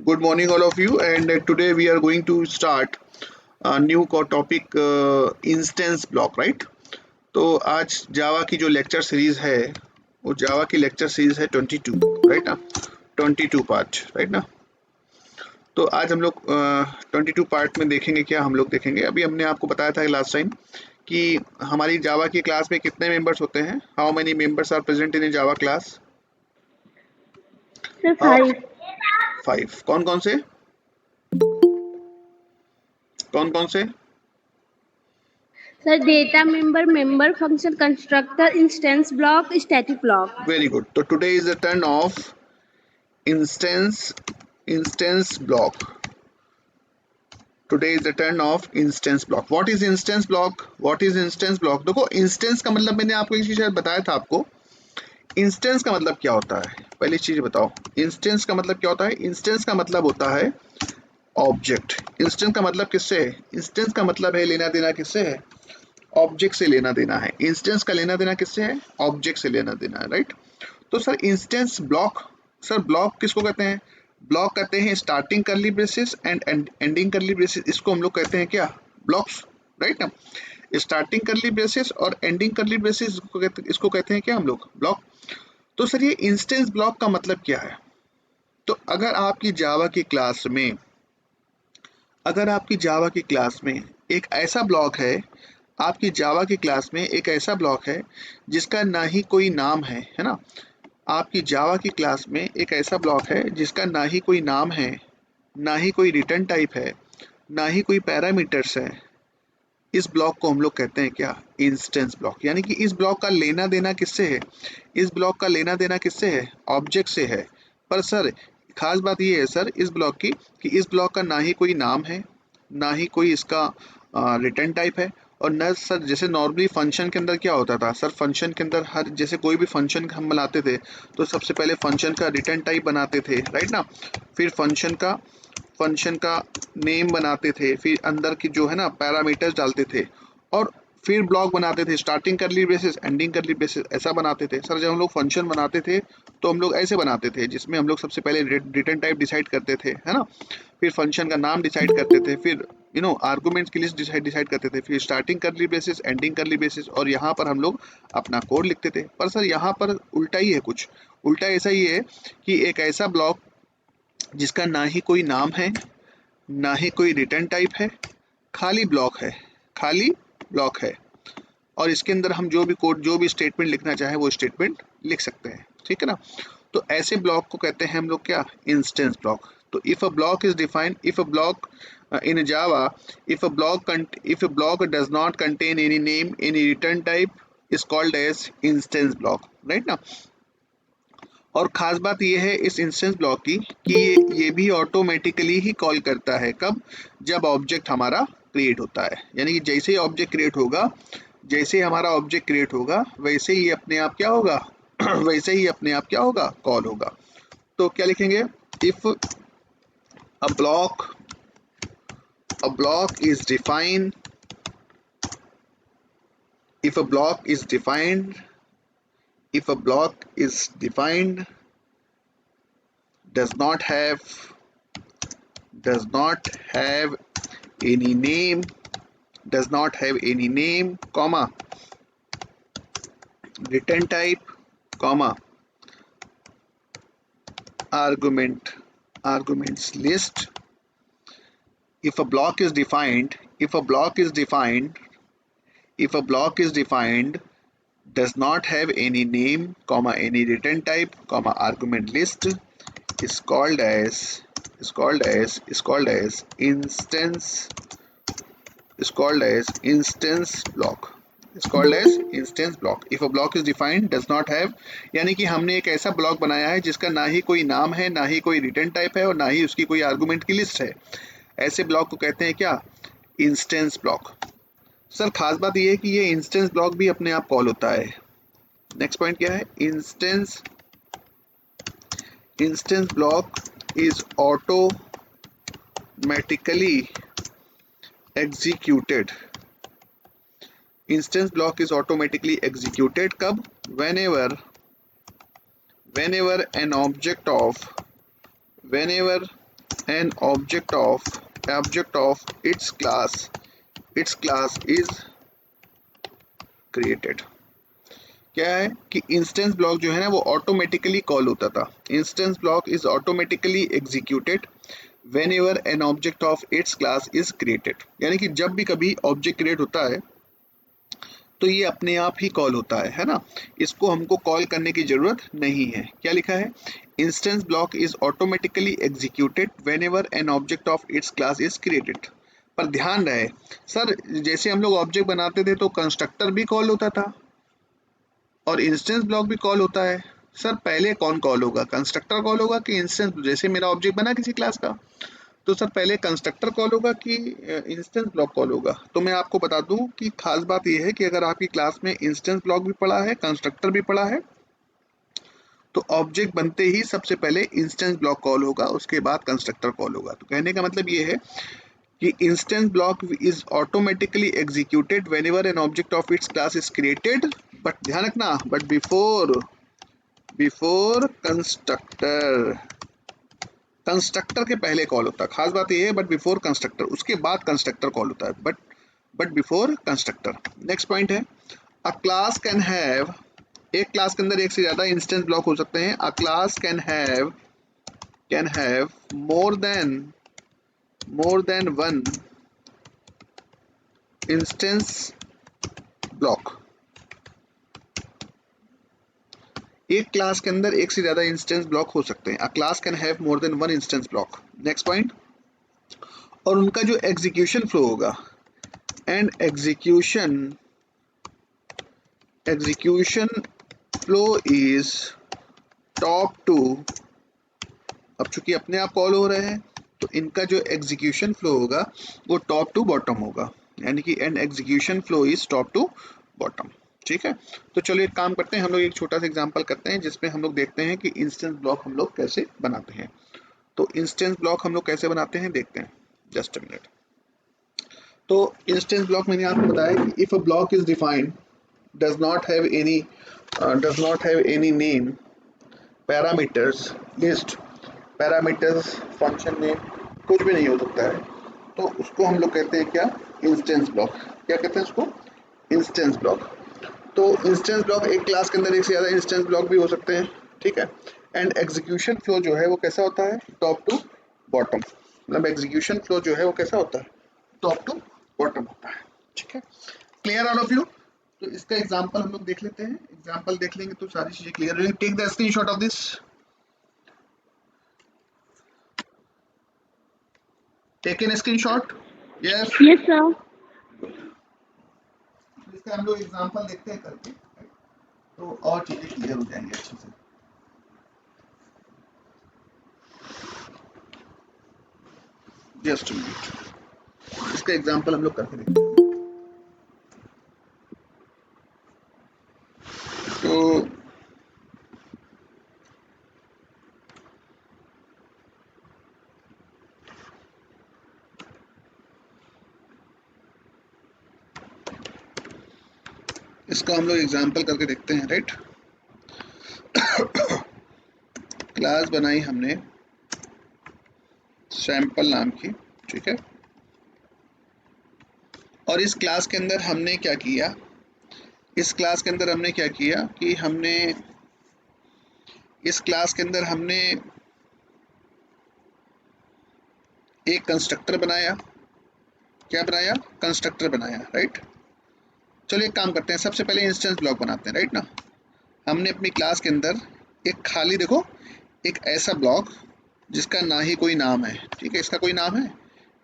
Good morning, all of you. And today we are going to start a new topic, instance block, right? तो आज जावा की जो lecture series है वो जावा की लेक्चर सीरीज है 22, राइट ना? 22 पार्ट, राइट ना? तो आज हम लोग 22 पार्ट में देखेंगे। क्या हम लोग देखेंगे? अभी हमने आपको बताया था लास्ट टाइम कि हमारी जावा की क्लास में कितने मेंबर्स होते हैं। How many members are present in a Java class? Sir 5। 5। कौन कौन से? कौन कौन से? Sir data member function constructor instance block static block. Very good. So today is the turn of instance block. Today is the turn of instance block. What is instance block? What is instance block? देखो instance का मतलब मैंने आपको एक चीज शायद बताया था आपको। इंस्टेंस का मतलब क्या होता है? पहली चीज बताओ, इंस्टेंस का मतलब क्या होता है? इंस्टेंस का मतलब होता है ऑब्जेक्ट। इंस्टेंस का मतलब किससे है? इंस्टेंस का मतलब है लेना देना किससे है? ऑब्जेक्ट से लेना देना है। इंस्टेंस का लेना देना किससे है? ऑब्जेक्ट से लेना देना है, राइट? तो sir instance block, sir block किसको कहते हैं? ब्लॉक कहते हैं स्टार्टिंग करली ब्रेसेस एंड एंडिंग करली ब्रेसेस, इसको हम लोग कहते हैं क्या? ब्लॉक्स, राइट ना? स्टार्टिंग करली ब्रेसेस और एंडिंग करली ब्रेसेस इसको कहते हैं क्या हम लोग? ब्लॉक। तो सर ये इंस्टेंस ब्लॉक का मतलब क्या है? तो अगर आपकी जावा की क्लास में, अगर आपकी जावा की क्लास में एक ऐसा ब्लॉक है, आपकी जावा की क्लास में एक ऐसा ब्लॉक है जिसका ना ही कोई नाम है ना? आपकी जावा की क्लास में एक ऐसा ब्लॉक है जिसका ना ही कोई नाम है, ना ही कोई रिटर्न टाइप है, ना ही कोई पैरामीटर्स है। इस ब्लॉक को हम लोग कहते हैं क्या? Instance block. यानी कि इस ब्लॉक का लेना देना किससे है? इस ब्लॉक का लेना देना किससे है? ऑब्जेक्ट से है। पर सर खास बात ये है सर इस ब्लॉक की कि इस ब्लॉक का ना ही कोई नाम है, ना ही कोई इसका रिटर्न टाइप है, और न सर जैसे नॉर्मली फंक्शन के अंदर क्या होता था सर? फंक्शन के अंदर हर जैसे कोई भी फंक्शन हम बनाते थे तो सबसे पहले फंक्शन का रिटर्न टाइप बनाते थे, राइट ना? फिर फंक्शन का नेम बनाते थे, फिर अंदर की जो है ना पैरामीटर्स डालते थे, और फिर ब्लॉक बनाते थे। स्टार्टिंग करली ब्रेसेस, एंडिंग करली ब्रेसेस, ऐसा बनाते थे सर। जब हम लोग फंक्शन बनाते थे तो हम लोग ऐसे बनाते थे जिसमें हम लोग सबसे पहले रिटर्न टाइप डिसाइड करते थे, है ना? फिर फंक्शन का नाम डिसाइड करते थे, फिर आर्गुमेंट्स की लिस्ट डिसाइड करते थे, फिर स्टार्टिंग करली ब्रेसेस, एंडिंग करली ब्रेसेस, और यहाँ पर हम लोग अपना कोड लिखते थे। पर सर यहाँ पर उल्टा ही है, कुछ उल्टा ऐसा ही है कि एक ऐसा ब्लॉक जिसका ना ही कोई नाम है, ना ही कोई रिटर्न टाइप है, खाली ब्लॉक है, खाली ब्लॉक है, और इसके अंदर हम जो भी कोड, जो भी स्टेटमेंट लिखना चाहे वो स्टेटमेंट लिख सकते हैं, ठीक है ना? तो ऐसे ब्लॉक को कहते हैं हम लोग क्या? Instance block. तो if a block is defined, if a block in Java, if a block does not contain any name, any return type, is called as instance block, right ना? और खास बात ये है इस इंस्टेंस ब्लॉक की कि ये भी ऑटोमेटिकली ही कॉल करता है। कब? जब ऑब्जेक्ट हमारा क्रिएट होता है। यानी कि जैसे ही ऑब्जेक्ट क्रिएट होगा, जैसे ही हमारा ऑब्जेक्ट क्रिएट होगा, वैसे ही अपने आप क्या होगा? वैसे ही अपने आप क्या होगा? कॉल होगा। तो क्या लिखेंगे? If a block is defined, if a block is defined, if a block is defined, does not have any name, does not have any name, comma, return type, comma, arguments list. If a block is defined, if a block is defined, if a block is defined, does not have any name, comma, any return type, comma, argument list, is called as instance, is called as instance block, is called as instance block. If a block is defined, does not have, यानी कि हमने एक ऐसा block बनाया है जिसका ना ही कोई नाम है, ना ही कोई रिटर्न टाइप है, और ना ही उसकी कोई आर्गुमेंट की लिस्ट है। ऐसे ब्लॉक को कहते हैं क्या? Instance block. सर खास बात यह है कि ये इंस्टेंस ब्लॉक भी अपने आप कॉल होता है। नेक्स्ट पॉइंट क्या है? Instance block is automatically executed. Instance block is automatically executed कब? Whenever an object of an object of its class is created। क्या है कि इंस्टेंस ब्लॉक जो है ना वो ऑटोमेटिकली कॉल होता था। Instance block is automatically executed whenever an object of its class is created, यानी कि जब भी कभी ऑब्जेक्ट क्रिएट होता है तो ये अपने आप ही कॉल होता है ना, इसको हमको कॉल करने की जरूरत नहीं है। क्या लिखा है, instance block is automatically executed whenever an object of its class is created। पर ध्यान रहे सर, जैसे हम लोग ऑब्जेक्ट बनाते थे तो कंस्ट्रक्टर भी कॉल होता था और इंस्टेंस ब्लॉक भी कॉल होता है। सर पहले कौन कॉल होगा, कंस्ट्रक्टर कॉल होगा कि इंस्टेंस? जैसे मेरा ऑब्जेक्ट बना किसी क्लास का तो सर पहले कंस्ट्रक्टर कॉल होगा कि इंस्टेंस ब्लॉक कॉल होगा? तो मैं आपको बता दूं कि खास बात यह है कि अगर आपकी क्लास में इंस्टेंस ब्लॉक भी पड़ा है, कंस्ट्रक्टर भी पड़ा है, तो ऑब्जेक्ट बनते ही सबसे पहले इंस्टेंस ब्लॉक कॉल होगा, उसके बाद कंस्ट्रक्टर कॉल होगा। तो कहने का मतलब ये है कि instance block is automatically executed whenever an object of its class is created, but ध्यान रखना, बट बिफोर कंस्ट्रक्टर। कंस्ट्रक्टर के पहले कॉल होता है, खास बात ये है, बट बिफोर कंस्ट्रक्टर, उसके बाद कंस्ट्रक्टर कॉल होता है, but before constructor. Next point है, अ क्लास कैन हैव, एक क्लास के अंदर एक से ज्यादा इंस्टेंस ब्लॉक हो सकते हैं। A class can have more than one instance block. एक क्लास के अंदर एक से ज्यादा इंस्टेंस ब्लॉक हो सकते हैं। A class can have more than one instance block. Next point, और उनका जो एग्जीक्यूशन फ्लो होगा, and execution flow is top to. अब चूंकि अपने आप कॉल हो रहे हैं तो इनका जो एग्जीक्यूशन फ्लो होगा वो टॉप टू बॉटम होगा, यानी कि and execution flow is top to bottom. ठीक है, तो चलो एक काम करते हैं, हम लोग एक छोटा सा एग्जांपल करते हैं जिसमें हम लोग देखते हैं कि इंस्टेंस ब्लॉक हम लोग कैसे बनाते हैं। तो इंस्टेंस ब्लॉक हम लोग कैसे बनाते हैं देखते हैं, जस्ट अ मिनट। तो इंस्टेंस ब्लॉक मैंने आपको बताया कि if a block is defined does not have any name, parameters, list, parameters, function name, कुछ भी नहीं हो सकता है, तो उसको हम लोग कहते हैं क्या, इंस्टेंस ब्लॉक। क्या कहते हैं उसको, इंस्टेंस ब्लॉक। तो इंस्टेंस ब्लॉक एक क्लास के अंदर एक से ज्यादा इंस्टेंस ब्लॉक भी हो सकते हैं। ठीक है, एंड एग्जीक्यूशन फ्लो जो है वो कैसा होता है, टॉप टू बॉटम। मतलब एग्जीक्यूशन फ्लो जो है वो कैसा होता है, टॉप टू बॉटम होता है। ठीक है, क्लियर ऑल ऑफ यू? तो इसका एग्जांपल हम लोग देख लेते हैं, एग्जांपल देख लेंगे तो सारी चीजें क्लियर होंगी। Take the screenshot of this, take an screenshot. Yes Yes, sir. इसका हम लोग एग्जांपल देखते हैं करके, तो और चीजें क्लियर हो जाएंगी अच्छे से। जस्ट मिनट, इसका एग्जांपल हम लोग करके देखते हैं। तो इसका हम लोग एग्जांपल करके देखते हैं, राइट। क्लास बनाई हमने सैंपल नाम की, ठीक है, और इस क्लास के अंदर हमने क्या किया, इस क्लास के अंदर हमने क्या किया कि हमने इस क्लास के अंदर हमने एक कंस्ट्रक्टर बनाया। क्या बनाया, कंस्ट्रक्टर बनाया, राइट। चलिए एक काम करते हैं, सबसे पहले इंस्टेंस ब्लॉक बनाते हैं, राइट ना। हमने अपनी क्लास के अंदर एक खाली, देखो, एक ऐसा ब्लॉक जिसका ना ही कोई नाम है, ठीक है, इसका कोई नाम है,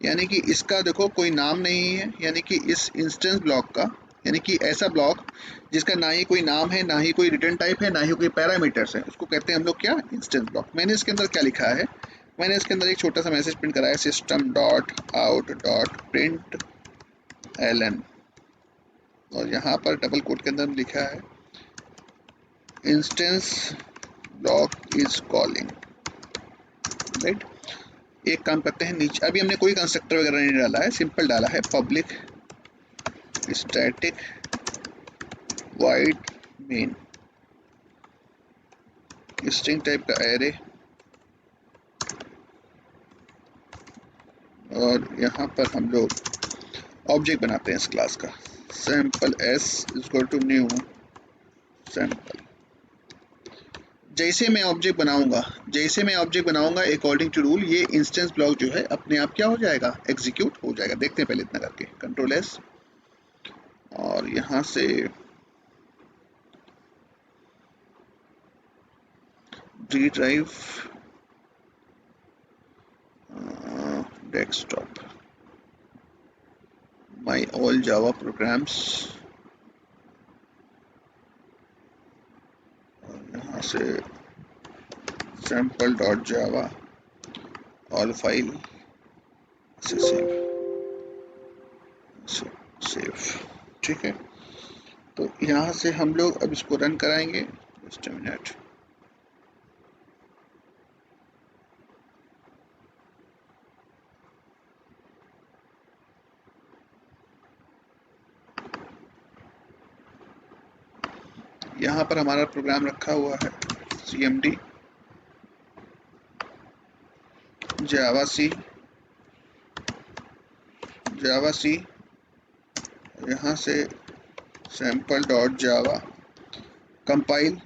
यानी कि इसका देखो कोई नाम नहीं है, यानी कि इस इंस्टेंस ब्लॉक का, यानी कि ऐसा ब्लॉक जिसका ना ही कोई नाम है, ना ही कोई रिटर्न टाइप है, ना ही कोई पैरामीटर्स है, उसको कहते हैं हम लोग क्या, इंस्टेंस ब्लॉक। मैंने इसके अंदर क्या लिखा है, मैंने इसके अंदर एक छोटा सा मैसेज प्रिंट कराया, system dot out dot print ln, और यहाँ पर डबल कोट के अंदर लिखा है instance block is calling, right. एक काम करते हैं, नीचे अभी हमने कोई कंस्ट्रक्टर वगैरह नहीं डाला है, सिंपल डाला है public static void main, string type का एरे, और यहाँ पर हम लोग ऑब्जेक्ट बनाते हैं इस क्लास का, sample S equal to new sample. जैसे मैं ऑब्जेक्ट बनाऊंगा अकॉर्डिंग टू रूल ये इंस्टेंस ब्लॉक जो है अपने आप क्या हो जाएगा, एग्जीक्यूट हो जाएगा। देखते हैं पहले इतना करके, कंट्रोल एस और यहाँ से D drive desktop my all Java programmes, यहाँ से sample dot Java all file से सेव। ठीक है, तो यहाँ से हम लोग अब इसको रन कराएंगे। जस्ट अ मिनट, यहाँ पर हमारा प्रोग्राम रखा हुआ है cmd जावा सी, यहाँ से सैम्पल डॉट जावा कंपाइल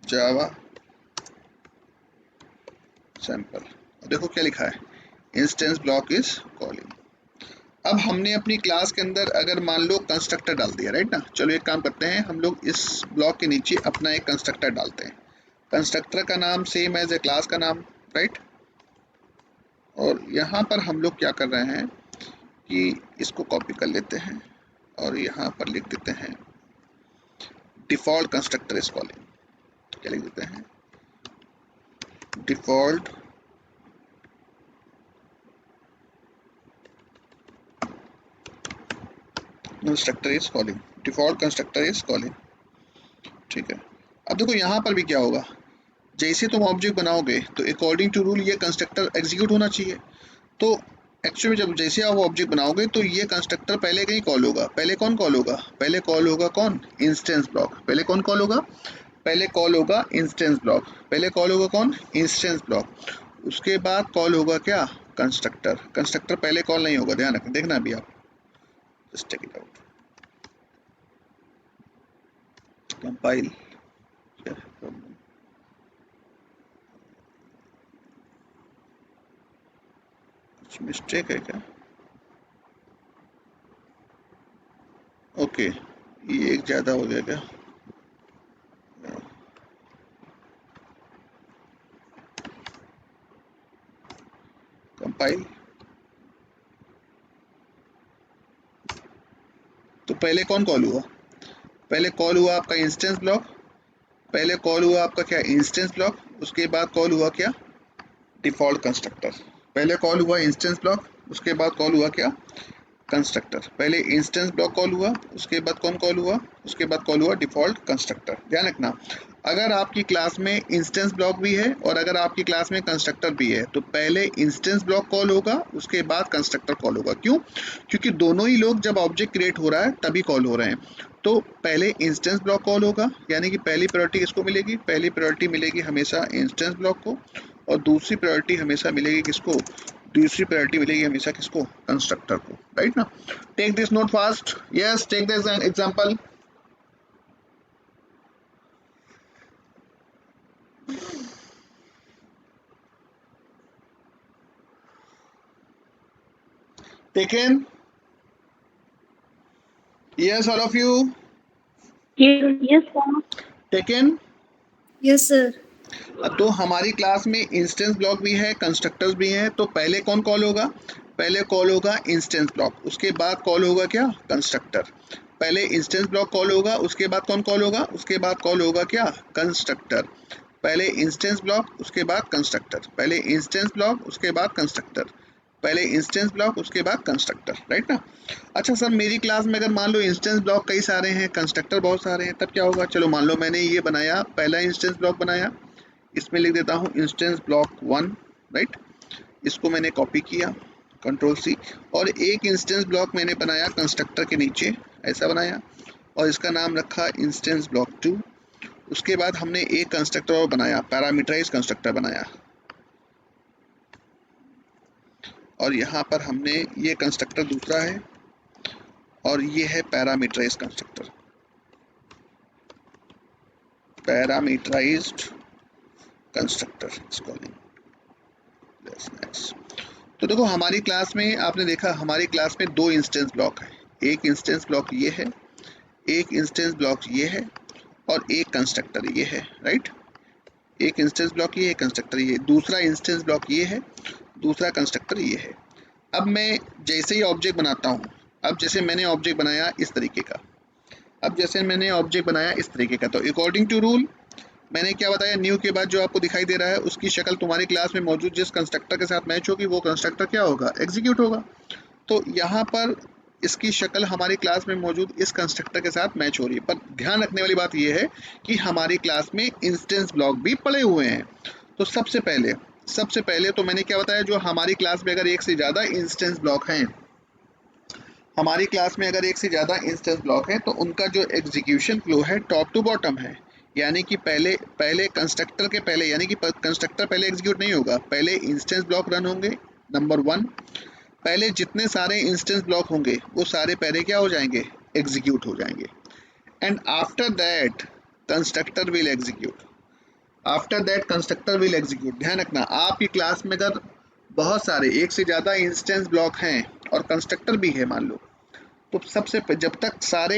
जावा सैम्पल। देखो क्या लिखा है, इंस्टेंस ब्लॉक इज कॉलिंग। अब हमने अपनी क्लास के अंदर अगर मान लो कंस्ट्रक्टर डाल दिया, राइट ना। चलो एक काम करते हैं, हम लोग इस ब्लॉक के नीचे अपना एक कंस्ट्रक्टर डालते हैं। कंस्ट्रक्टर का नाम सेम एज ए क्लास का नाम, राइट। और यहाँ पर हम लोग क्या कर रहे हैं कि इसको कॉपी कर लेते हैं और यहाँ पर लिख देते हैं डिफॉल्ट कंस्ट्रक्टर इज कॉलिंग। क्या लिख देते हैं, default constructor is calling, default constructor is calling. ठीक है, अब देखो यहाँ पर भी क्या होगा, जैसे तुम ऑब्जेक्ट बनाओगे तो अकॉर्डिंग टू रूल ये कंस्ट्रक्टर एग्जीक्यूट होना चाहिए। तो एक्चुअली जब जैसे आप ऑब्जेक्ट बनाओगे तो ये कंस्ट्रक्टर पहले कहीं कॉल होगा। पहले कौन कॉल होगा, पहले कॉल होगा कौन, इंस्टेंस ब्लॉक। पहले कौन कॉल होगा, पहले कॉल होगा इंस्टेंस ब्लॉक। पहले कॉल होगा कौन, इंस्टेंस ब्लॉक। उसके बाद कॉल होगा क्या, कंस्ट्रक्टर। कंस्ट्रक्टर पहले कॉल नहीं होगा, ध्यान रखना, देखना अभी आप, just take it out, compile. कुछ मिस्टेक है क्या, ओके ये एक ज़्यादा हो गया क्या, कंपाइल। तो पहले कौन कॉल हुआ, पहले कॉल हुआ आपका इंस्टेंस ब्लॉक। पहले कॉल हुआ आपका क्या, इंस्टेंस ब्लॉक। उसके बाद कॉल हुआ क्या, डिफॉल्ट कंस्ट्रक्टर। पहले कॉल हुआ इंस्टेंस ब्लॉक, उसके बाद कॉल हुआ क्या, कंस्ट्रक्टर। पहले इंस्टेंस ब्लॉक कॉल हुआ, उसके बाद कौन कॉल हुआ, उसके बाद कॉल हुआ डिफॉल्ट कंस्ट्रक्टर। ध्यान रखना, अगर आपकी क्लास में इंस्टेंस ब्लॉक भी है और अगर आपकी क्लास में कंस्ट्रक्टर भी है तो पहले इंस्टेंस ब्लॉक कॉल होगा, उसके बाद कंस्ट्रक्टर कॉल होगा। क्यों, क्योंकि दोनों ही लोग जब ऑब्जेक्ट क्रिएट हो रहा है तभी कॉल हो रहे हैं। तो पहले इंस्टेंस ब्लॉक कॉल होगा, यानी कि पहली प्रायोरिटी किसको मिलेगी, पहली प्रायोरिटी मिलेगी हमेशा इंस्टेंस ब्लॉक को, और दूसरी प्रायोरिटी हमेशा मिलेगी किसको, दूसरी प्रायोरिटी मिलेगी हमेशा किसको, कंस्ट्रक्टर को, राइट ना। Take this note fast, yes take this example. Taken? Yes, all of you. Yes, sir. Taken? Yes, sir. तो हमारी क्लास में इंस्टेंस ब्लॉक भी है, कंस्ट्रक्टर्स भी हैं। तो पहले कौन कॉल होगा, पहले कॉल होगा इंस्टेंस ब्लॉक, उसके बाद कॉल होगा क्या, कंस्ट्रक्टर। पहले इंस्टेंस ब्लॉक कॉल होगा, उसके बाद कौन कॉल होगा, उसके बाद कॉल होगा क्या, कंस्ट्रक्टर। पहले इंस्टेंस ब्लॉक, उसके बाद कंस्ट्रक्टर। पहले इंस्टेंस ब्लॉक, उसके बाद कंस्ट्रक्टर। पहले इंस्टेंस ब्लॉक, उसके बाद कंस्ट्रक्टर, राइट ना। अच्छा सर, मेरी क्लास में अगर मान लो इंस्टेंस ब्लॉक कई सारे हैं, कंस्ट्रक्टर बहुत सारे हैं, तब क्या होगा। चलो मान लो मैंने ये बनाया, पहला इंस्टेंस ब्लॉक बनाया, इसमें लिख देता हूँ इंस्टेंस ब्लॉक 1, राइट। इसको मैंने कॉपी किया, कंट्रोल सी, और एक इंस्टेंस ब्लॉक मैंने बनाया कंस्ट्रक्टर के नीचे, ऐसा बनाया, और इसका नाम रखा इंस्टेंस ब्लॉक 2। उसके बाद हमने एक कंस्ट्रक्टर और बनाया, पैरामीटराइज कंस्ट्रक्टर बनाया। और यहाँ पर हमने ये कंस्ट्रक्टर दूसरा है और ये है parameterized constructor, parameterized constructor calling. तो देखो हमारी क्लास में आपने देखा, हमारी क्लास में दो इंस्टेंस ब्लॉक है, एक इंस्टेंस ब्लॉक ये है, एक इंस्टेंस ब्लॉक ये है और एक कंस्ट्रक्टर ये है, राइट। एक इंस्टेंस ब्लॉक ये है, कंस्ट्रक्टर ये, दूसरा इंस्टेंस ब्लॉक ये है, दूसरा कंस्ट्रक्टर ये है। अब मैं जैसे ही ऑब्जेक्ट बनाता हूँ, अब जैसे मैंने ऑब्जेक्ट बनाया इस तरीके का, अब जैसे मैंने ऑब्जेक्ट बनाया इस तरीके का, तो अकॉर्डिंग टू रूल मैंने क्या बताया, न्यू के बाद जो आपको दिखाई दे रहा है उसकी शक्ल तुम्हारी क्लास में मौजूद जिस कंस्ट्रक्टर के साथ मैच होगी वो कंस्ट्रक्टर क्या होगा, एग्जीक्यूट होगा। तो यहाँ पर इसकी शक्ल हमारी क्लास में मौजूद इस कंस्ट्रक्टर के साथ मैच हो रही है, पर ध्यान रखने वाली बात यह है कि हमारी क्लास में इंस्टेंस ब्लॉक भी पड़े हुए हैं। तो सबसे पहले तो मैंने क्या बताया, जो हमारी क्लास में अगर एक से ज़्यादा इंस्टेंस ब्लॉक हैं, हमारी क्लास में अगर एक से ज़्यादा इंस्टेंस ब्लॉक है तो उनका जो एग्जीक्यूशन फ्लो है टॉप टू बॉटम है, यानी कि पहले कंस्ट्रक्टर के पहले, यानी कि कंस्ट्रक्टर पहले एग्जीक्यूट नहीं होगा, पहले इंस्टेंस ब्लॉक रन होंगे, नंबर 1। पहले जितने सारे इंस्टेंस ब्लॉक होंगे वो सारे पहले क्या हो जाएंगे, एग्जीक्यूट हो जाएंगे। And after that constructor will execute, after that constructor will execute. ध्यान रखना, आपकी क्लास में अगर बहुत सारे एक से ज़्यादा इंस्टेंस ब्लॉक हैं और कंस्ट्रक्टर भी है मान लो, तो जब तक सारे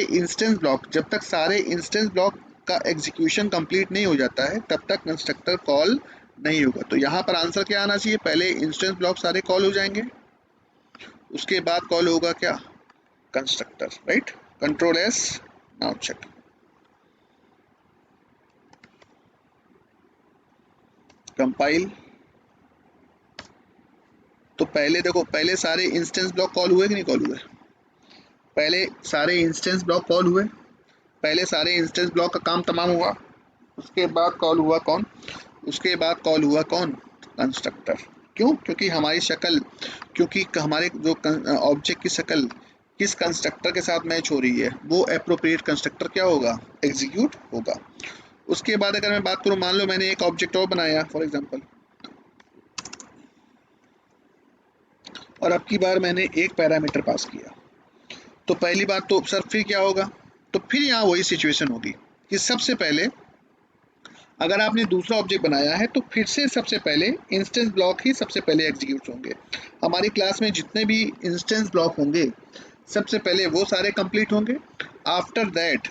इंस्टेंस ब्लॉक का एग्जीक्यूशन कंप्लीट नहीं हो जाता है तब तक कंस्ट्रक्टर कॉल नहीं होगा। तो यहाँ पर आंसर क्या आना चाहिए, पहले इंस्टेंस ब्लॉक सारे कॉल हो जाएंगे, उसके बाद कॉल होगा क्या, constructor, right. Control S, now check. Compile, तो पहले देखो, पहले सारे इंस्टेंस ब्लॉक कॉल हुए कि नहीं कॉल हुए, पहले सारे इंस्टेंस ब्लॉक कॉल हुए, पहले सारे इंस्टेंस ब्लॉक का काम तमाम हुआ, उसके बाद कॉल हुआ कौन, उसके बाद कॉल हुआ कौन, कंस्ट्रक्टर। क्यों, क्योंकि हमारी शक्ल, क्योंकि हमारे जो ऑब्जेक्ट की शक्ल किस कंस्ट्रक्टर के साथ मैच हो रही है वो एप्रोप्रिएट कंस्ट्रक्टर क्या होगा, एग्जीक्यूट होगा। उसके बाद अगर मैं बात करूं, मान लो मैंने एक ऑब्जेक्ट और बनाया फॉर एग्जांपल, और अब की बार मैंने एक पैरामीटर पास किया, तो पहली बात तो सर फिर क्या होगा, तो फिर यहाँ वही सिचुएशन होगी कि सबसे पहले अगर आपने दूसरा ऑब्जेक्ट बनाया है तो फिर से सबसे पहले इंस्टेंस ब्लॉक ही सबसे पहले एग्जीक्यूट होंगे। हमारी क्लास में जितने भी इंस्टेंस ब्लॉक होंगे सबसे पहले वो सारे कंप्लीट होंगे। After that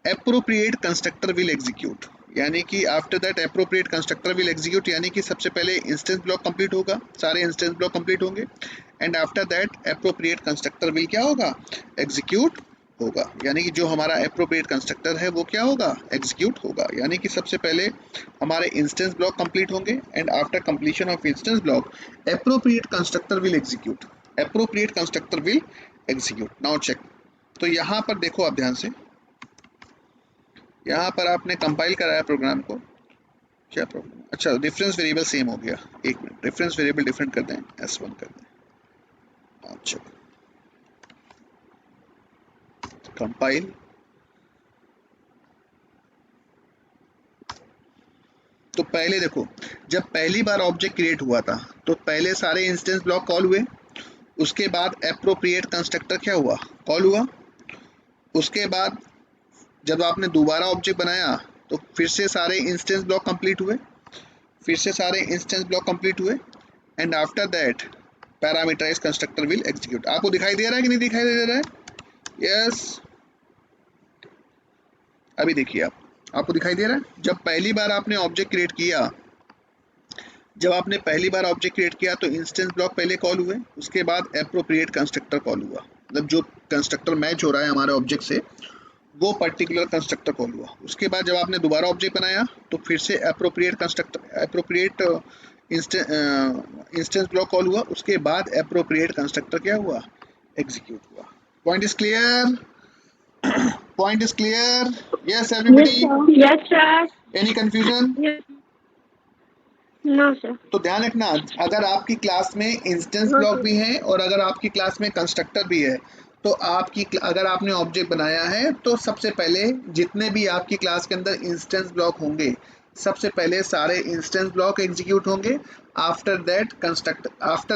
appropriate constructor will execute, यानी कि after that appropriate constructor will execute, यानी कि सबसे पहले इंस्टेंस ब्लॉक कंप्लीट होगा, सारे इंस्टेंस ब्लॉक कंप्लीट होंगे, and after that appropriate constructor will क्या होगा, एग्जीक्यूट होगा, यानी कि जो हमारा एप्रोप्रिएट कंस्ट्रक्टर है वो क्या होगा, एग्जीक्यूट होगा। यानी कि सबसे पहले हमारे इंस्टेंस ब्लॉक कंप्लीट होंगे and after completion of instance block appropriate constructor will execute, appropriate constructor will execute. Now check, तो यहाँ पर देखो आप ध्यान से, यहाँ पर आपने कंपाइल कराया प्रोग्राम को, क्या प्रॉब्लम, अच्छा रेफरेंस वेरिएबल सेम हो गया, एक मिनट, रेफरेंस वेरिएबल डिफरेंट कर दें, S1 कर दें, अच्छा कंपाइल, तो पहले देखो जब पहली बार ऑब्जेक्ट क्रिएट हुआ था तो पहले सारे इंस्टेंस ब्लॉक कॉल हुए, उसके बाद एप्रोप्रिएट कंस्ट्रक्टर क्या हुआ, कॉल हुआ, उसके बाद जब आपने दोबारा ऑब्जेक्ट बनाया तो फिर से सारे इंस्टेंस ब्लॉक कंप्लीट हुए, फिर से सारे इंस्टेंस ब्लॉक कंप्लीट हुए, and after that parameterize constructor will execute. आपको दिखाई दे रहा है कि नहीं दिखाई दे रहा है, यस अभी देखिए आपको दिखाई दे रहा है, जब पहली बार आपने ऑब्जेक्ट क्रिएट किया, जब आपने पहली बार ऑब्जेक्ट क्रिएट किया तो इंस्टेंस ब्लॉक पहले कॉल हुए, उसके बाद एप्रोप्रिएट कंस्ट्रक्टर कॉल हुआ, मतलब जो कंस्ट्रक्टर मैच हो रहा है हमारे ऑब्जेक्ट से वो पर्टिकुलर कंस्ट्रक्टर कॉल हुआ, उसके बाद जब आपने दोबारा ऑब्जेक्ट बनाया तो फिर से appropriate constructor appropriate instance block call हुआ, उसके बाद एप्रोप्रिएट कंस्ट्रक्टर क्या हुआ, एग्जीक्यूट हुआ। Point is clear, point is clear, yes everybody, Yes, sir. Any confusion, Yes. No, sir. तो ध्यान रखना अगर आपकी क्लास में इंस्टेंस ब्लॉक भी हैं और अगर आपकी क्लास में कंस्ट्रक्टर भी है तो आपकी अगर आपने ऑब्जेक्ट बनाया है तो सबसे पहले जितने भी आपकी क्लास के अंदर इंस्टेंस ब्लॉक होंगे सबसे पहले सारे इंस्टेंस ब्लॉक एग्जीक्यूट होंगे, आफ्टर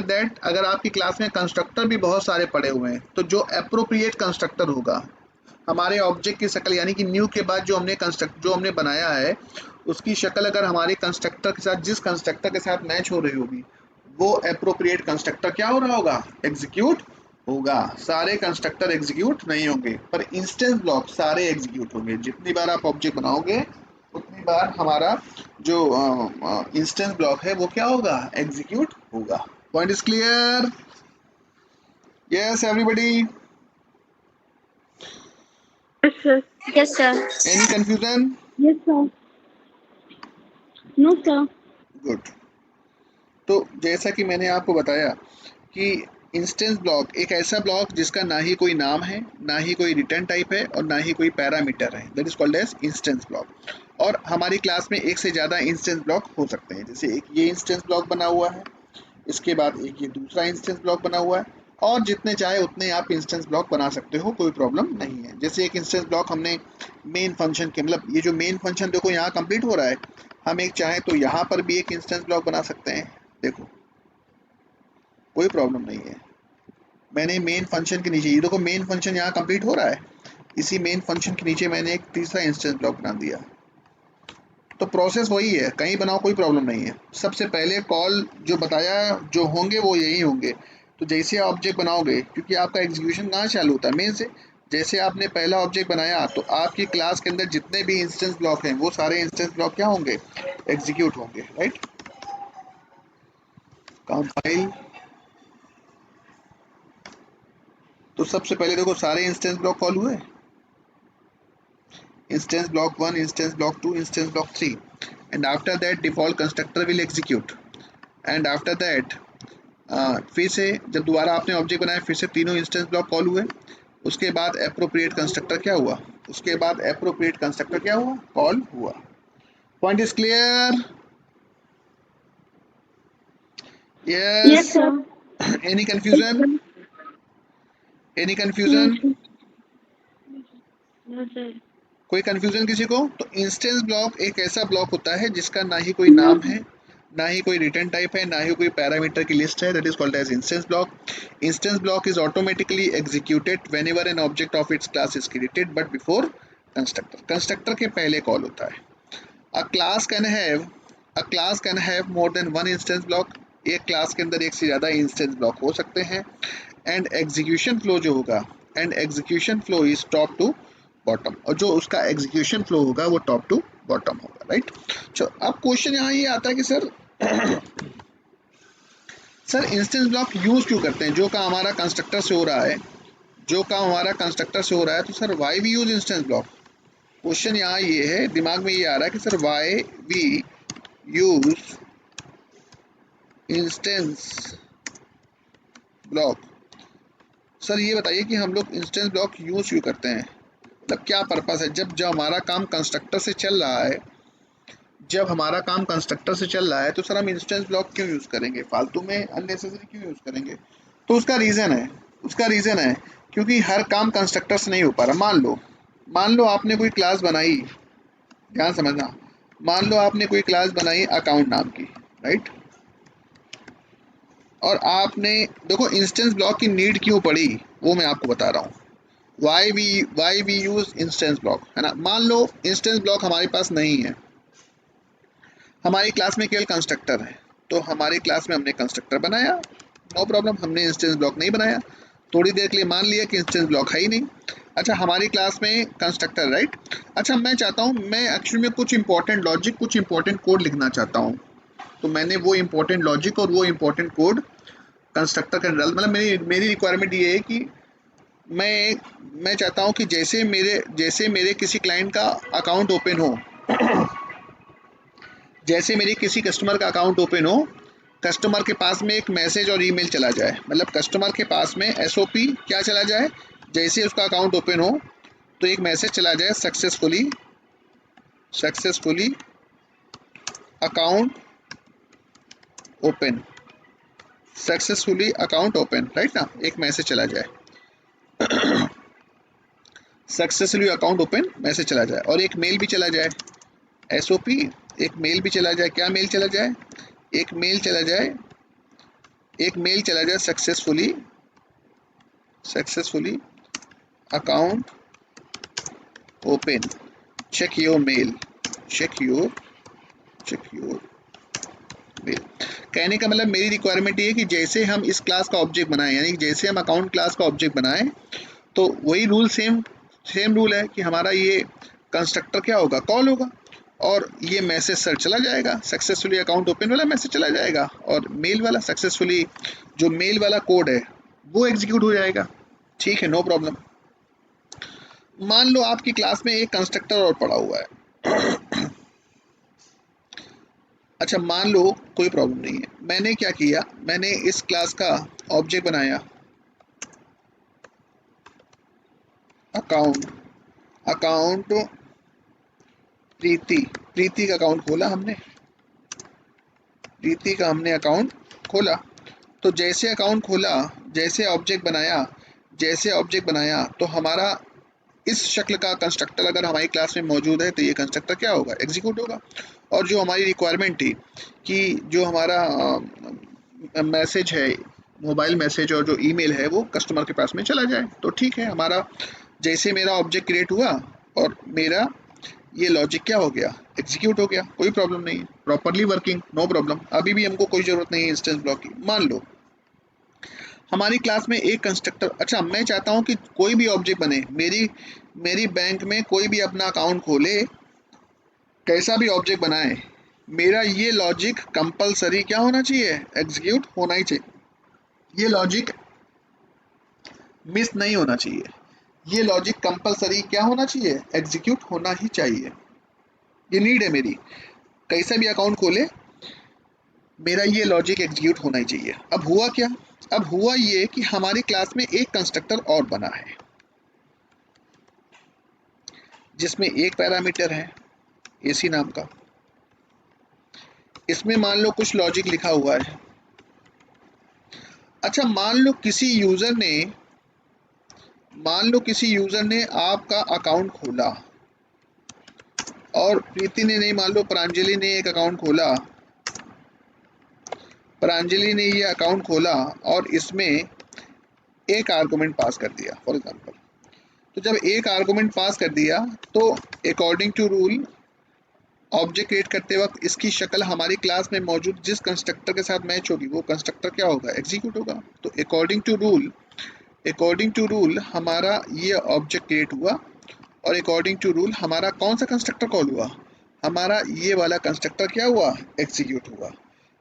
दैट अगर आपकी क्लास में कंस्ट्रक्टर भी बहुत सारे पड़े हुए हैं तो जो अप्रोप्रिएट कंस्ट्रक्टर होगा हमारे ऑब्जेक्ट की शक्ल यानी कि न्यू के बाद जो हमने बनाया है उसकी शक्ल अगर हमारे कंस्ट्रक्टर के साथ जिस कंस्ट्रक्टर के साथ मैच हो रही होगी वो अप्रोप्रिएट कंस्ट्रक्टर क्या हो रहा होगा, एग्जीक्यूट होगा। सारे कंस्ट्रक्टर एग्जीक्यूट नहीं होंगे पर इंस्टेंस ब्लॉक सारे एग्जीक्यूट होंगे। जितनी बार आप ऑब्जेक्ट बनाओगे उतनी बार हमारा जो इंस्टेंस ब्लॉक है वो क्या होगा, एग्जीक्यूट होगा। Point is clear? Yes everybody? Yes, sir. Yes, sir. Any confusion? Yes, sir. No, sir. Good. तो जैसा कि मैंने आपको बताया कि इंस्टेंस ब्लॉक एक ऐसा ब्लॉक जिसका ना ही कोई नाम है, ना ही कोई रिटर्न टाइप है और ना ही कोई पैरामीटर है, that is called as instance block. और हमारी क्लास में एक से ज़्यादा इंस्टेंस ब्लॉक हो सकते हैं। जैसे एक ये इंस्टेंस ब्लॉक बना हुआ है, इसके बाद एक ये दूसरा इंस्टेंस ब्लॉक बना हुआ है और जितने चाहे उतने आप इंस्टेंस ब्लॉक बना सकते हो, कोई प्रॉब्लम नहीं है। जैसे एक इंस्टेंस ब्लॉक हमने मेन फंक्शन के मतलब ये जो मेन फंक्शन देखो यहाँ कंप्लीट हो रहा है, हम एक चाहे तो यहाँ पर भी एक इंस्टेंस ब्लॉक बना सकते हैं। देखो कोई प्रॉब्लम नहीं है। मैंने मेन फंक्शन के नीचे ये देखो मेन फंक्शन यहाँ कंप्लीट हो रहा है, इसी मेन फंक्शन के नीचे मैंने एक तीसरा इंस्टेंस ब्लॉक बना दिया। तो प्रोसेस वही है, कहीं बनाओ कोई प्रॉब्लम नहीं है। सबसे पहले कॉल जो बताया जो होंगे वो यही होंगे। तो जैसे ऑब्जेक्ट बनाओगे क्योंकि आपका एग्जीक्यूशन कहाँ चालू होता है, मेन से। जैसे आपने पहला ऑब्जेक्ट बनाया तो आपकी क्लास के अंदर जितने भी इंस्टेंस ब्लॉक हैं वो सारे इंस्टेंस ब्लॉक क्या होंगे, एग्जीक्यूट होंगे, राइट। कंपाइल। तो सबसे पहले देखो सारे इंस्टेंस ब्लॉक कॉल हुए, instance block 1, instance block 2, instance block 3, and after that default constructor will execute, and after that फिर से जब दोबारा आपने ऑब्जेक्ट बनाया फिर से तीनों इंस्टेंस ब्लॉक कॉल हुए। उसके बाद एप्रोप्रिएट कंस्ट्रक्टर क्या हुआ, कॉल हुआ। Point is clear? Yes, yes. sir. Any confusion? No, sir. No, sir. कोई कंफ्यूजन किसी को? तो इंस्टेंस ब्लॉक एक ऐसा ब्लॉक होता है जिसका ना ही कोई No, नाम है, ना ही कोई रिटर्न टाइप है, ना ही कोई पैरामीटर की लिस्ट है, that is called as instance block. Instance block is automatically executed whenever an object of its class is created but before constructor के पहले कॉल होता है। A class can have more than one instance block. एक class के अंदर एक से ज़्यादा इंस्टेंस ब्लॉक हो सकते हैं। And execution flow is top to bottom, और जो उसका एग्जीक्यूशन फ्लो होगा वो टॉप टू बॉटम होगा, राइट। चलो अब क्वेश्चन यहाँ ये आता है कि सर इंस्टेंस ब्लॉक यूज क्यों करते हैं? जो काम हमारा कंस्ट्रक्टर से हो रहा है तो sir why we use instance block. Question यहाँ ये है, दिमाग में ये आ रहा है कि sir why we use instance block. Sir ये बताइए कि हम लोग इंस्टेंस ब्लॉक यूज क्यों करते हैं, मतलब क्या पर्पस है? जब हमारा काम कंस्ट्रक्टर से चल रहा है तो सर हम इंस्टेंस ब्लॉक क्यों यूज करेंगे, फालतू में अननेसेसरी क्यों यूज करेंगे? तो उसका रीजन है क्योंकि हर काम कंस्ट्रक्टर से नहीं हो पा रहा। मान लो आपने कोई क्लास बनाई, ध्यान समझना, मान लो आपने कोई क्लास बनाई अकाउंट नाम की, राइट। और आपने देखो इंस्टेंस ब्लॉक की नीड क्यों पड़ी वो मैं आपको बता रहा हूँ। Why we use instance block, है ना। मान लो इंस्टेंस ब्लॉक हमारे पास नहीं है, हमारी क्लास में केवल कंस्ट्रक्टर है, तो हमारी क्लास में हमने कंस्ट्रक्टर बनाया, नो प्रॉब्लम, हमने इंस्टेंस ब्लॉक नहीं बनाया। थोड़ी देर के लिए मान लिया कि इंस्टेंस ब्लॉक है ही नहीं। अच्छा हमारी क्लास में कंस्ट्रक्टर, राइट। अच्छा मैं चाहता हूँ, मैं एक्चुअली में कुछ इंपॉर्टेंट लॉजिक, कुछ इंपॉर्टेंट कोड लिखना चाहता हूँ, तो मैंने वो इंपॉर्टेंट लॉजिक और वो इंपॉर्टेंट कोड कंस्ट्रक्टर का डाल, मतलब मेरी रिक्वायरमेंट ये है कि मैं चाहता हूँ कि जैसे मेरे किसी क्लाइंट का अकाउंट ओपन हो, जैसे मेरे किसी कस्टमर का अकाउंट ओपन हो, कस्टमर के पास में एक मैसेज और ईमेल चला जाए, मतलब कस्टमर के पास में एसओपी क्या चला जाए, जैसे उसका अकाउंट ओपन हो तो एक मैसेज चला जाए, सक्सेसफुली अकाउंट ओपन, राइट ना, एक मैसेज चला जाए, सक्सेसफुली अकाउंट ओपन मैसेज चला जाए, और एक मेल भी चला जाए, एसओपी एक मेल भी चला जाए, क्या मेल चला जाए, एक मेल चला जाए, एक मेल चला जाए successfully account open, check your mail, check your mail. कहने का मतलब मेरी रिक्वायरमेंट ये है कि जैसे हम इस क्लास का ऑब्जेक्ट बनाएं, यानी कि जैसे हम अकाउंट क्लास का ऑब्जेक्ट बनाएं, तो वही रूल सेम रूल है कि हमारा ये कंस्ट्रक्टर क्या होगा, कॉल होगा, और ये मैसेज सर चला जाएगा, सक्सेसफुली अकाउंट ओपन वाला मैसेज चला जाएगा, और मेल वाला सक्सेसफुली जो मेल वाला कोड है वो एग्जीक्यूट हो जाएगा। ठीक है, नो प्रॉब्लम। मान लो आपकी क्लास में एक कंस्ट्रक्टर और पड़ा हुआ है। अच्छा, मान लो कोई प्रॉब्लम नहीं है, मैंने क्या किया, मैंने इस क्लास का ऑब्जेक्ट बनाया अकाउंट प्रीति का अकाउंट खोला हमने, प्रीति का हमने अकाउंट खोला। तो जैसे अकाउंट खोला, जैसे ऑब्जेक्ट बनाया, तो हमारा इस शक्ल का कंस्ट्रक्टर अगर हमारी क्लास में मौजूद है तो ये कंस्ट्रक्टर क्या होगा, एग्जीक्यूट होगा। और जो हमारी रिक्वायरमेंट थी कि जो हमारा मैसेज है, मोबाइल मैसेज और जो ईमेल है वो कस्टमर के पास में चला जाए, तो ठीक है, हमारा जैसे मेरा ऑब्जेक्ट क्रिएट हुआ और मेरा ये लॉजिक क्या हो गया, एग्जीक्यूट हो गया, कोई प्रॉब्लम नहीं, प्रॉपरली वर्किंग, नो प्रॉब्लम। अभी भी हमको कोई जरूरत नहीं है इंस्टेंस ब्लॉक की। मान लो हमारी क्लास में एक कंस्ट्रक्टर, अच्छा मैं चाहता हूँ कि कोई भी ऑब्जेक्ट बने, मेरी बैंक में कोई भी अपना अकाउंट खोले, कैसा भी ऑब्जेक्ट बनाए, मेरा ये लॉजिक कंपलसरी क्या होना चाहिए, एग्जीक्यूट होना ही चाहिए। ये लॉजिक मिस नहीं होना चाहिए, ये लॉजिक कंपलसरी क्या होना चाहिए, एग्जीक्यूट होना ही चाहिए। ये नीड है मेरी, कैसा भी अकाउंट खोले मेरा ये लॉजिक एग्जीक्यूट होना ही चाहिए। अब हुआ क्या, अब हुआ ये कि हमारी क्लास में एक कंस्ट्रक्टर और बना है जिसमें एक पैरामीटर है एसी नाम का, इसमें मान लो कुछ लॉजिक लिखा हुआ है। अच्छा, मान लो किसी यूजर ने आपका अकाउंट खोला, और प्रीति ने नहीं, मान लो प्रांजलि ने एक अकाउंट खोला, प्रांजलि ने ये अकाउंट खोला और इसमें एक आर्गुमेंट पास कर दिया फॉर एग्जांपल। तो जब एक आर्गुमेंट पास कर दिया तो according to rule object create करते वक्त इसकी शक्ल हमारी क्लास में मौजूद जिस कंस्ट्रक्टर के साथ मैच होगी वो कंस्ट्रक्टर क्या होगा, एग्जीक्यूट होगा। तो अकॉर्डिंग टू रूल हमारा ये ऑब्जेक्ट क्रिएट हुआ, और अकॉर्डिंग टू रूल हमारा कौन सा कंस्ट्रक्टर कॉल हुआ, हमारा ये वाला कंस्ट्रक्टर क्या हुआ, एग्जीक्यूट हुआ।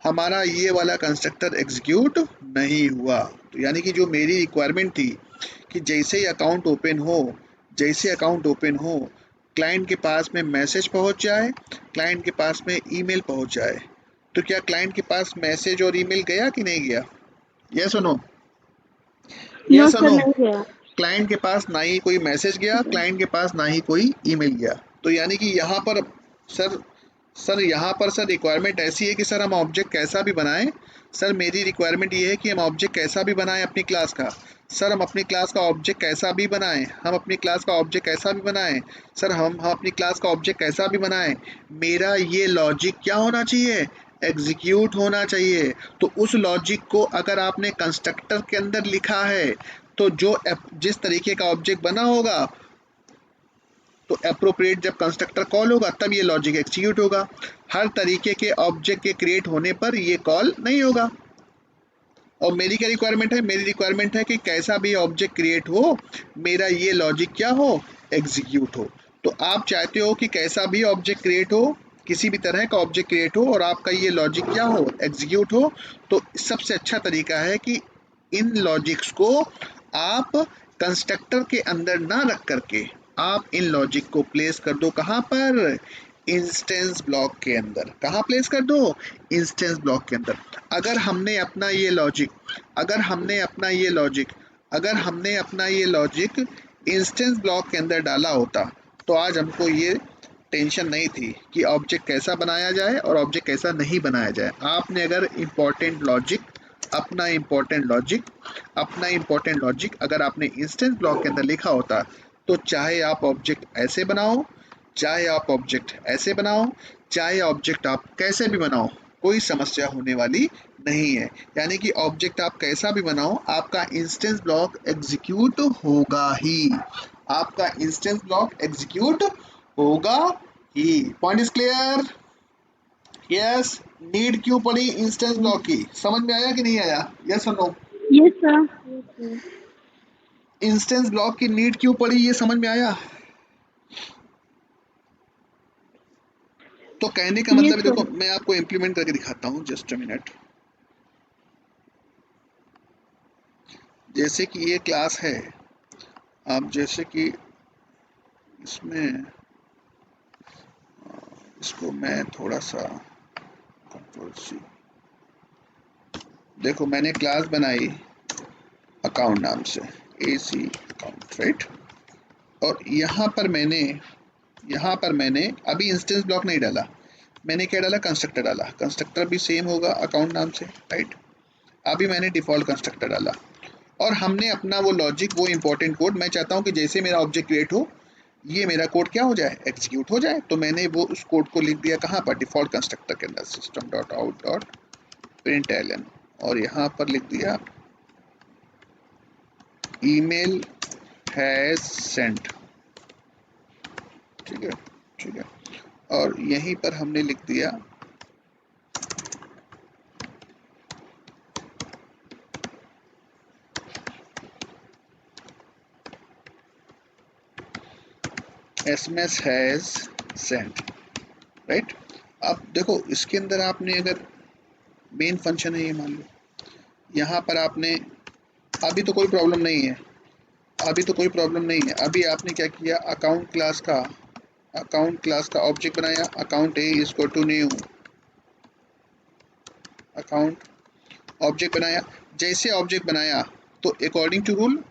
हमारा ये वाला कंस्ट्रक्टर एग्जीक्यूट नहीं हुआ। तो यानी कि जो मेरी रिक्वायरमेंट थी कि जैसे ही अकाउंट ओपन हो क्लाइंट के पास में मैसेज पहुंच जाए, क्लाइंट के पास में ईमेल पहुंच जाए, तो क्या क्लाइंट के पास मैसेज और ईमेल गया कि नहीं गया, यस और नो, नो यस और सर, नो। नहीं गया। क्लाइंट के पास ना ही कोई मैसेज गया, क्लाइंट के पास ना ही कोई ईमेल गया। तो यानी कि यहाँ पर सर रिक्वायरमेंट ऐसी है कि सर हम ऑब्जेक्ट कैसा भी बनाएं, सर मेरी रिक्वायरमेंट ये है कि हम ऑब्जेक्ट कैसा भी बनाएं अपनी क्लास का, सर हम अपनी क्लास का ऑब्जेक्ट कैसा भी बनाएं, हम अपनी क्लास का ऑब्जेक्ट कैसा भी बनाएं, सर हम अपनी क्लास का ऑब्जेक्ट कैसा भी बनाएं, मेरा ये लॉजिक क्या होना चाहिए, एग्जीक्यूट होना चाहिए। तो उस लॉजिक को अगर आपने कंस्ट्रक्टर के अंदर लिखा है तो जिस तरीके का ऑब्जेक्ट बना होगा तो अप्रोप्रिएट जब कंस्ट्रक्टर कॉल होगा तब ये लॉजिक एग्जीक्यूट होगा। हर तरीके के ऑब्जेक्ट के क्रिएट होने पर ये कॉल नहीं होगा। और मेरी क्या रिक्वायरमेंट है, मेरी रिक्वायरमेंट है कि कैसा भी ऑब्जेक्ट क्रिएट हो मेरा ये लॉजिक क्या हो, एग्जीक्यूट हो। तो आप चाहते हो कि कैसा भी ऑब्जेक्ट क्रिएट हो, किसी भी तरह का ऑब्जेक्ट क्रिएट हो और आपका ये लॉजिक क्या हो, एग्जीक्यूट हो। तो सबसे अच्छा तरीका है कि इन लॉजिक्स को आप कंस्ट्रक्टर के अंदर ना रख करके आप इन लॉजिक को प्लेस कर दो, कहाँ पर, इंस्टेंस ब्लॉक के अंदर। कहाँ प्लेस कर दो, इंस्टेंस ब्लॉक के अंदर। अगर हमने अपना ये लॉजिक इंस्टेंस ब्लॉक के अंदर डाला होता तो आज हमको ये टेंशन नहीं थी कि ऑब्जेक्ट कैसा बनाया जाए और ऑब्जेक्ट कैसा नहीं बनाया जाए। आपने अगर अपना इम्पोर्टेंट लॉजिक अगर आपने इंस्टेंस ब्लॉक के अंदर लिखा होता तो चाहे आप ऑब्जेक्ट ऐसे बनाओ, चाहे आप ऑब्जेक्ट ऐसे बनाओ, चाहे ऑब्जेक्ट आप कैसे भी बनाओ, कोई समस्या होने वाली नहीं है। यानी कि ऑब्जेक्ट आप कैसा भी बनाओ, आपका इंस्टेंस ब्लॉक एग्जीक्यूट होगा ही, आपका इंस्टेंस ब्लॉक एग्जीक्यूट होगा ही। Point is clear? Yes. Need क्यों पड़ी इंस्टेंस ब्लॉक की, समझ में आया कि नहीं आया? यस और no? Yes, sir. Instance block की नीड क्यों पड़ी, ये समझ में आया? तो कहने का मतलब Yes, है, sir. देखो मैं आपको इंप्लीमेंट करके दिखाता हूँ, जस्ट अ मिनट। जैसे कि ये क्लास है, आप जैसे कि इसमें इसको मैं थोड़ा सा कंट्रोल सी, देखो मैंने क्लास बनाई अकाउंट नाम से, AC अकाउंट, राइट। और यहाँ पर मैंने अभी इंस्टेंस ब्लॉक नहीं डाला, मैंने क्या डाला, कंस्ट्रक्टर डाला। कंस्ट्रक्टर भी सेम होगा अकाउंट नाम से, राइट। अभी मैंने डिफॉल्ट कंस्ट्रक्टर डाला और हमने अपना वो लॉजिक, वो इंपॉर्टेंट कोड, मैं चाहता हूँ कि जैसे मेरा ऑब्जेक्ट क्रिएट हो, ये मेरा कोड क्या हो जाए, एग्जीक्यूट हो जाए। तो मैंने वो उस कोड को लिख दिया कहाँ पर, डिफॉल्ट कंस्ट्रक्टर के अंदर, system dot out dot println, और यहाँ पर लिख दिया ईमेल हैज सेंट, ठीक है, ठीक है। और यहीं पर हमने लिख दिया SMS हैज सेंट, राइट। अब देखो इसके अंदर आपने अगर मेन फंक्शन है ये, मान लो यहाँ पर आपने, अभी तो कोई प्रॉब्लम नहीं है, अभी तो कोई प्रॉब्लम नहीं है। अभी आपने क्या किया, अकाउंट क्लास का ऑब्जेक्ट बनाया, account A is equal to new account, object बनाया। जैसे ऑब्जेक्ट बनाया तो अकॉर्डिंग टू रूल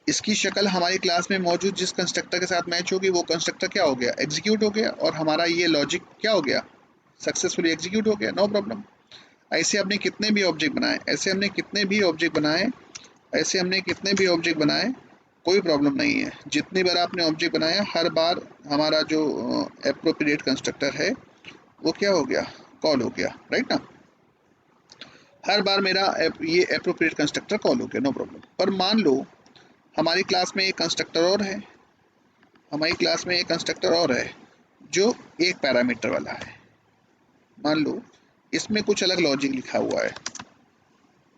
इसकी शक्ल हमारी क्लास में मौजूद जिस कंस्ट्रक्टर के साथ मैच होगी, वो कंस्ट्रक्टर क्या हो गया, एग्जीक्यूट हो गया, और हमारा ये लॉजिक क्या हो गया, सक्सेसफुली एग्जीक्यूट हो गया, नो प्रॉब्लम। ऐसे हमने कितने भी ऑब्जेक्ट बनाए, ऐसे हमने कितने भी ऑब्जेक्ट बनाए, ऐसे हमने कितने भी ऑब्जेक्ट बनाए, कोई प्रॉब्लम नहीं है। जितनी बार आपने ऑब्जेक्ट बनाया, हर बार हमारा जो एप्रोप्रिएट कंस्ट्रक्टर है वो क्या हो गया, कॉल हो गया, राइट ना। हर बार मेरा ये एप्रोप्रिएट कंस्ट्रक्टर कॉल हो गया, नो प्रॉब्लम। पर मान लो हमारी क्लास में एक कंस्ट्रक्टर और है, हमारी क्लास में एक कंस्ट्रक्टर और है जो एक पैरामीटर वाला है। मान लो इसमें कुछ अलग लॉजिक लिखा हुआ है,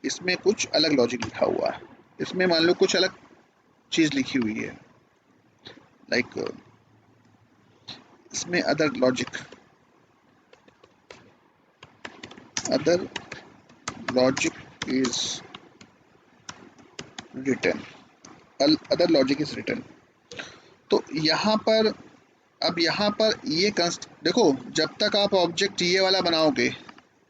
इसमें कुछ अलग लॉजिक लिखा हुआ है, इसमें मान लो कुछ अलग चीज़ लिखी हुई है, लाइक इसमें other logic is written, other logic is written. तो यहाँ पर, अब यहाँ पर ये देखो जब तक आप ऑब्जेक्ट ये वाला बनाओगे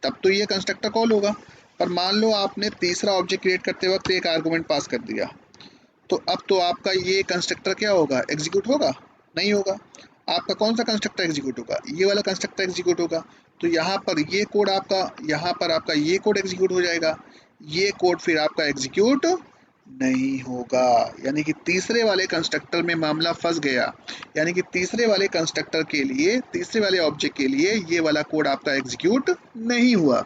तब तो ये कंस्ट्रक्टर कॉल होगा। पर मान लो आपने तीसरा ऑब्जेक्ट क्रिएट करते वक्त एक आर्गुमेंट पास कर दिया, तो अब तो आपका ये कंस्ट्रक्टर क्या होगा, एग्जीक्यूट होगा, नहीं होगा। आपका कौन सा कंस्ट्रक्टर एग्जीक्यूट होगा, ये वाला कंस्ट्रक्टर एग्जीक्यूट होगा। तो यहाँ पर ये कोड आपका, यहाँ पर आपका ये कोड एग्जीक्यूट हो जाएगा, ये कोड फिर आपका एग्जीक्यूट नहीं होगा। यानी कि तीसरे वाले कंस्ट्रक्टर में मामला फंस गया, यानी कि तीसरे वाले कंस्ट्रक्टर के लिए, तीसरे वाले ऑब्जेक्ट के लिए ये वाला कोड आपका एग्जीक्यूट नहीं हुआ।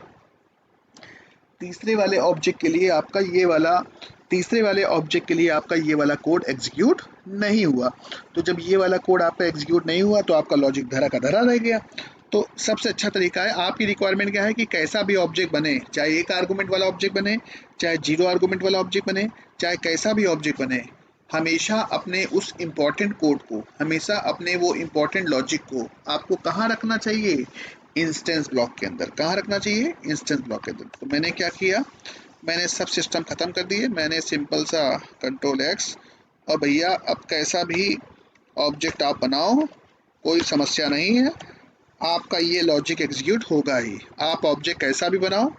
तीसरे वाले ऑब्जेक्ट के लिए आपका ये वाला, तीसरे वाले ऑब्जेक्ट के लिए आपका ये वाला कोड एग्जीक्यूट नहीं हुआ। तो जब ये वाला कोड आपका एग्जीक्यूट नहीं हुआ तो आपका लॉजिक धरा का धरा रह गया। तो सबसे अच्छा तरीका है, आपकी रिक्वायरमेंट क्या है कि कैसा भी ऑब्जेक्ट बने, चाहे एक आर्गूमेंट वाला ऑब्जेक्ट बने, चाहे जीरो आर्गूमेंट वाला ऑब्जेक्ट बने, चाहे कैसा भी ऑब्जेक्ट बने, हमेशा अपने उस इम्पॉर्टेंट कोड को, हमेशा अपने वो इम्पॉर्टेंट लॉजिक को आपको कहाँ रखना चाहिए, इंस्टेंस ब्लॉक के अंदर। कहाँ रखना चाहिए, इंस्टेंस ब्लॉक के अंदर। तो मैंने क्या किया, मैंने सब सिस्टम ख़त्म कर दिए, मैंने सिंपल सा कंट्रोल एक्स, और भैया अब कैसा भी ऑब्जेक्ट आप बनाओ कोई समस्या नहीं है, आपका ये लॉजिक एग्जीक्यूट होगा ही। आप ऑब्जेक्ट कैसा भी बनाओ,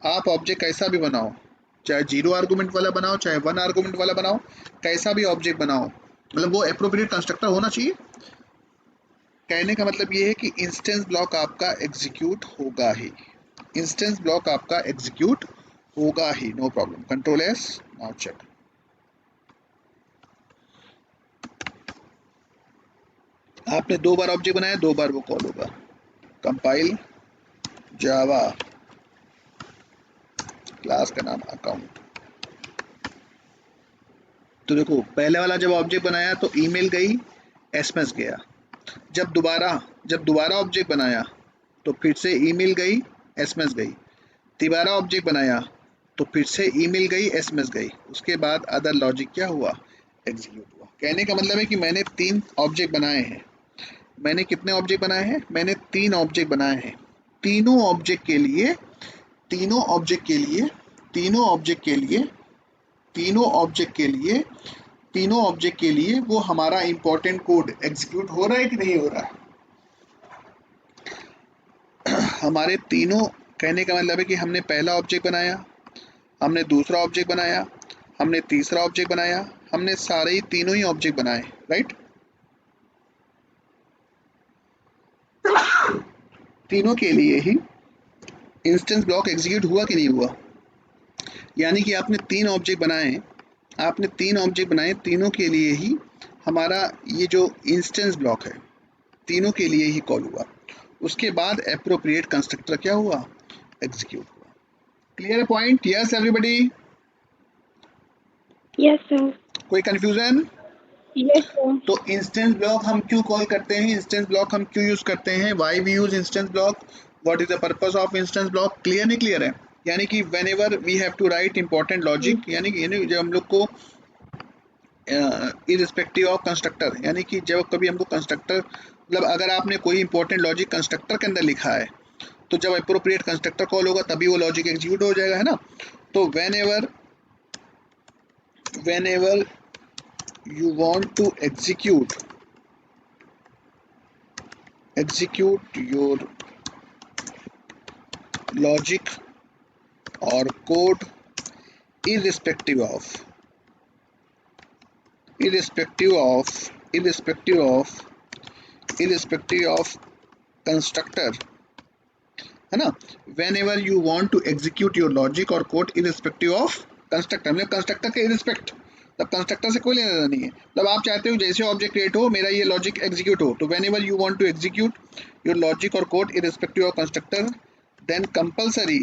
आप ऑब्जेक्ट कैसा भी बनाओ, चाहे जीरो आर्गूमेंट वाला बनाओ, चाहे वन आर्गूमेंट वाला बनाओ, कैसा भी ऑब्जेक्ट बनाओ, मतलब वो एप्रोप्रिएट कंस्ट्रक्टर होना चाहिए। कहने का मतलब ये है कि इंस्टेंस ब्लॉक आपका एग्जीक्यूट होगा ही, इंस्टेंस ब्लॉक आपका एग्जीक्यूट होगा ही, no problem. Control S, now check. आपने दो बार ऑब्जेक्ट बनाया, दो बार वो कॉल होगा, कंपाइल जावा, क्लास का नाम अकाउंट। तो देखो पहले वाला जब ऑब्जेक्ट बनाया तो ईमेल गई, एसएमएस गया। जब दोबारा ऑब्जेक्ट बनाया तो फिर से ईमेल गई, एसएमएस गई। तिबारा ऑब्जेक्ट बनाया तो फिर से ईमेल गई, एसएमएस गई। उसके बाद अदर लॉजिक क्या हुआ, एग्जीक्यूट हुआ। कहने का मतलब है कि मैंने 3 ऑब्जेक्ट बनाए हैं। मैंने कितने ऑब्जेक्ट बनाए हैं, मैंने 3 ऑब्जेक्ट बनाए हैं। तीनों ऑब्जेक्ट के लिए तीनों ऑब्जेक्ट के लिए तीनों ऑब्जेक्ट के लिए तीनों ऑब्जेक्ट के लिए तीनों ऑब्जेक्ट के लिए वो हमारा इंपॉर्टेंट कोड एग्जीक्यूट हो रहा है कि नहीं हो रहा है। हमारे तीनों, कहने का मतलब है कि हमने पहला ऑब्जेक्ट बनाया, हमने दूसरा ऑब्जेक्ट बनाया, हमने तीसरा ऑब्जेक्ट बनाया, हमने सारे ही तीनों ही ऑब्जेक्ट बनाए, राइट। तीनों के लिए ही इंस्टेंस ब्लॉक एग्जीक्यूट हुआ कि नहीं हुआ। यानी कि आपने 3 ऑब्जेक्ट बनाए, तीनों के लिए ही हमारा ये जो इंस्टेंस ब्लॉक है तीनों के लिए ही कॉल हुआ। उसके बाद एप्रोप्रिएट कंस्ट्रक्टर क्या हुआ, एग्जीक्यूट हुआ। Clear point, yes everybody. Yes, sir. कोई कंफ्यूजन। Yes, sir. तो इंस्टेंस ब्लॉक हम क्यों कॉल करते हैं, इंस्टेंस ब्लॉक हम क्यों यूज करते हैं, why we use instance block, what is the purpose of instance block. Clear नहीं क्लियर है। यानी कि whenever we have to write important logic, यानी कि जब हम लोग को इरिस्पेक्टिव ऑफ कंस्ट्रक्टर, यानी कि जब कभी हमको कंस्ट्रक्टर, मतलब अगर आपने कोई इंपॉर्टेंट लॉजिक कंस्ट्रक्टर के अंदर लिखा है तो जब अप्रोप्रिएट कंस्ट्रक्टर कॉल होगा तभी वो लॉजिक एग्जीक्यूट हो जाएगा, है ना। तो when ever you want to execute your logic or code irrespective of constructor, है ना। whenever you want to execute your logic or code irrespective of constructor, मतलब कंस्ट्रक्टर के irrespect, तब कंस्ट्रक्टर से कोई लेना देना नहीं है। मतलब आप चाहते हो जैसे ऑब्जेक्ट क्रिएट हो मेरा ये लॉजिक एग्जीक्यूट हो, तो whenever you want to execute your logic or code irrespective of constructor, then compulsory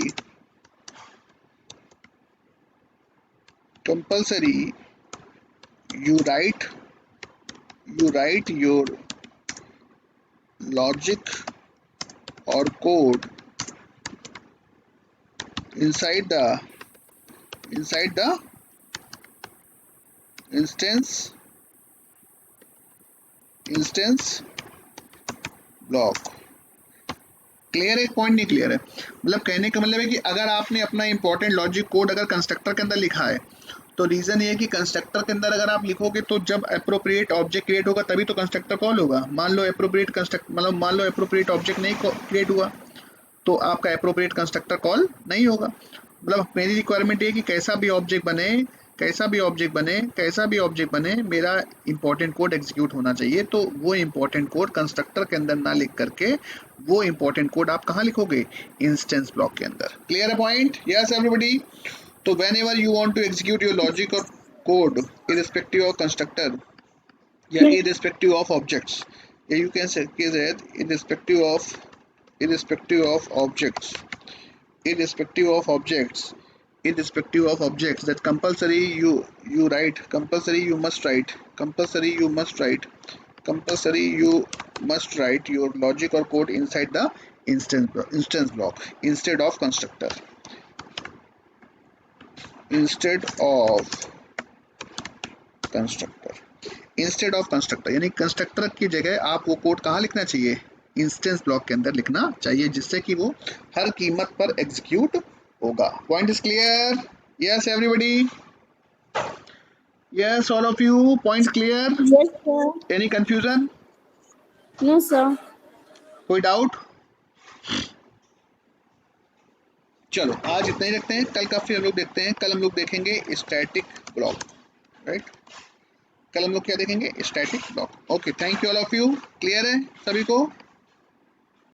you write your logic or code inside the instance block. Clear है, पॉइंट नहीं क्लियर है। मतलब कहने का मतलब है कि अगर आपने अपना इंपॉर्टेंट लॉजिक कोड अगर कंस्ट्रक्टर के अंदर लिखा है तो रीजन ये है कि कंस्ट्रक्टर के अंदर अगर आप लिखोगे तो जब अप्रोप्रिएट ऑब्जेक्ट क्रिएट होगा तभी तो कंस्ट्रक्टर कॉल होगा। मान लो अप्रोप्रिएट ऑब्जेक्ट नहीं क्रिएट हुआ तो आपका अप्रोप्रिएट कंस्ट्रक्टर कॉल नहीं होगा। मतलब मेरी रिक्वायरमेंट ये कि कैसा भी ऑब्जेक्ट बने मेरा इंपॉर्टेंट कोड एग्जीक्यूट होना चाहिए। तो वो इंपॉर्टेंट कोड कंस्ट्रक्टर के अंदर ना लिख करके वो इंपॉर्टेंट कोड आप कहाँ लिखोगे, इंस्टेंस ब्लॉक के अंदर। क्लियर है पॉइंट, यस एवरीबॉडी। तो whenever you want to execute your logic or code irrespective of constructor या irrespective of objects, या you can say that irrespective of objects that compulsory you must write your logic or code inside the instance block instead of constructor, यानी constructor की जगह आप वो code कहाँ लिखना चाहिए, इंस्टेंस ब्लॉक के अंदर लिखना चाहिए, जिससे कि वो हर कीमत पर एग्जीक्यूट होगा। Point is clear, yes everybody, yes all of you, point clear, Yes, sir. Any confusion, No, sir. कोई डाउट। चलो आज इतना ही रखते हैं, कल का फिर हम लोग देखते हैं। कल हम लोग देखेंगे स्टैटिक ब्लॉक, राइट। कल हम लोग क्या देखेंगे, static block. Okay, thank you all of you. Clear है सभी को।